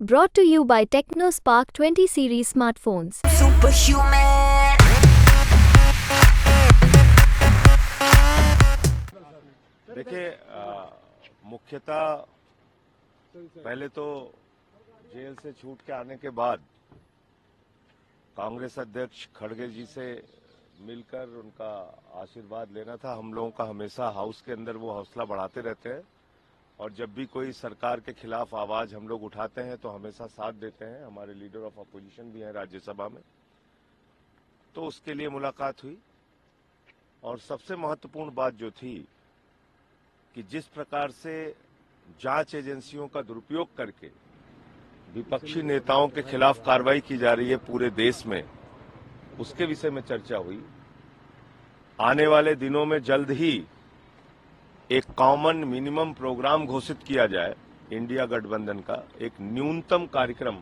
Brought to you by TechnoSpark 20 series smartphones. Superhuman. देखिए, मुख्यतः पहले तो जेल से छूट के आने के बाद कांग्रेस अध्यक्ष खड़गे जी से मिलकर उनका आशीर्वाद लेना था। हम लोगों का हमेशा हाउस के अंदर वो हौसला बढ़ाते रहते हैं और जब भी कोई सरकार के खिलाफ आवाज हम लोग उठाते हैं तो हमेशा साथ देते हैं। हमारे लीडर ऑफ अपोजिशन भी हैं राज्यसभा में, तो उसके लिए मुलाकात हुई। और सबसे महत्वपूर्ण बात जो थी कि जिस प्रकार से जांच एजेंसियों का दुरुपयोग करके विपक्षी नेताओं के खिलाफ कार्रवाई की जा रही है पूरे देश में, उसके विषय में चर्चा हुई। आने वाले दिनों में जल्द ही एक कॉमन मिनिमम प्रोग्राम घोषित किया जाए इंडिया गठबंधन का, एक न्यूनतम कार्यक्रम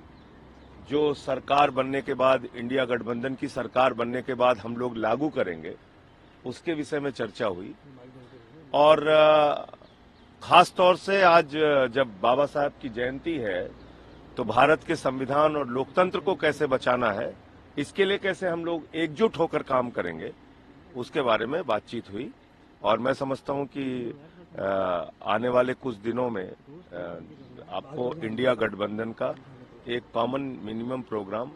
जो सरकार बनने के बाद, इंडिया गठबंधन की सरकार बनने के बाद हम लोग लागू करेंगे, उसके विषय में चर्चा हुई। और खास तौर से आज जब बाबा साहब की जयंती है तो भारत के संविधान और लोकतंत्र को कैसे बचाना है, इसके लिए कैसे हम लोग एकजुट होकर काम करेंगे, उसके बारे में बातचीत हुई। और मैं समझता हूं कि आने वाले कुछ दिनों में आपको इंडिया गठबंधन का एक कॉमन मिनिमम प्रोग्राम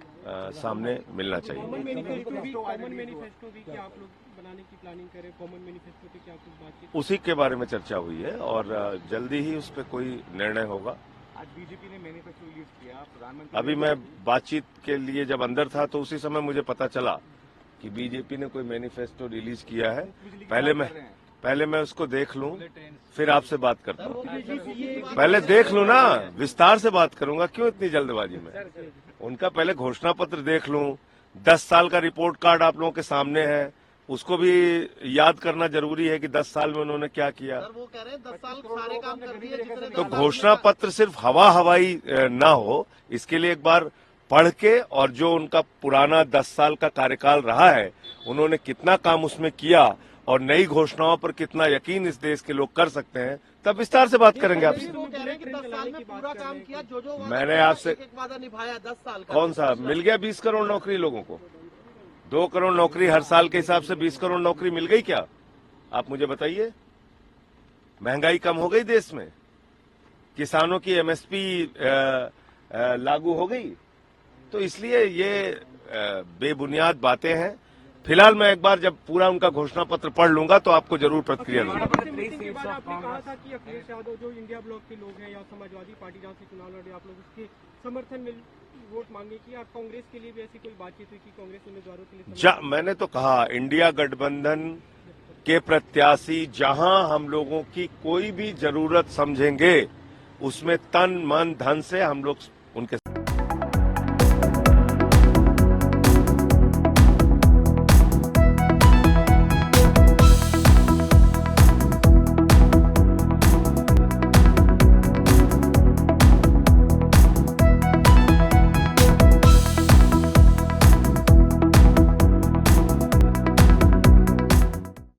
सामने मिलना चाहिए। कॉमन मैनिफेस्टो भी क्या आप लोग बनाने की प्लानिंग करें? कॉमन मैनिफेस्टो पे क्या कुछ बातचीत? उसी के बारे में चर्चा हुई है और जल्दी ही उस पर कोई निर्णय होगा। आज बीजेपी ने मैनिफेस्टो रिलीज किया, प्रधानमंत्री। अभी मैं बातचीत के लिए जब अंदर था तो उसी समय मुझे पता चला कि बीजेपी ने कोई मैनिफेस्टो रिलीज किया है। पहले मैं उसको देख लूं, फिर आपसे बात करता हूं। पहले देख लूं ना, विस्तार से बात करूंगा, क्यों इतनी जल्दबाजी में। उनका पहले घोषणा पत्र देख लूं, 10 साल का रिपोर्ट कार्ड आप लोगों के सामने है, उसको भी याद करना जरूरी है कि 10 साल में उन्होंने क्या किया। सर, वो कह रहे हैं 10 साल सारे काम कर दिए जितने तो घोषणा पत्र सिर्फ हवाई ना हो, इसके लिए एक बार पढ़ के, और जो उनका पुराना 10 साल का कार्यकाल रहा है, उन्होंने कितना काम उसमें किया और नई घोषणाओं पर कितना यकीन इस देश के लोग कर सकते हैं, तब विस्तार से बात करेंगे आपसे। वो कह रहे हैं कि 10 साल में पूरा काम किया, जो मैंने आपसे एक वादा निभाया 10 साल का। कौन सा मिल गया? 20 करोड़ नौकरी लोगों को, 2 करोड़ नौकरी हर साल के हिसाब से 20 करोड़ नौकरी मिल गई क्या? आप मुझे बताइए। महंगाई कम हो गई देश में, किसानों की एमएसपी लागू हो गई। तो इसलिए ये बेबुनियाद बातें हैं। फिलहाल मैं एक बार जब पूरा उनका घोषणा पत्र पढ़ लूंगा तो आपको जरूर प्रतिक्रिया दूंगा। आपने कहा था कि अखिलेश यादव जो इंडिया ब्लॉक के लोग हैं या समाजवादी पार्टी जहाँ से चुनाव लड़े, आप लोग उसके समर्थन में वोट मांगे की, और कांग्रेस के लिए भी ऐसी कोई बातचीत हुई कि कांग्रेस उम्मीदवारों के लिए? मैंने तो कहा इंडिया गठबंधन के प्रत्याशी जहां हम लोगों की कोई भी जरूरत समझेंगे, उसमें तन मन धन से हम लोग उनके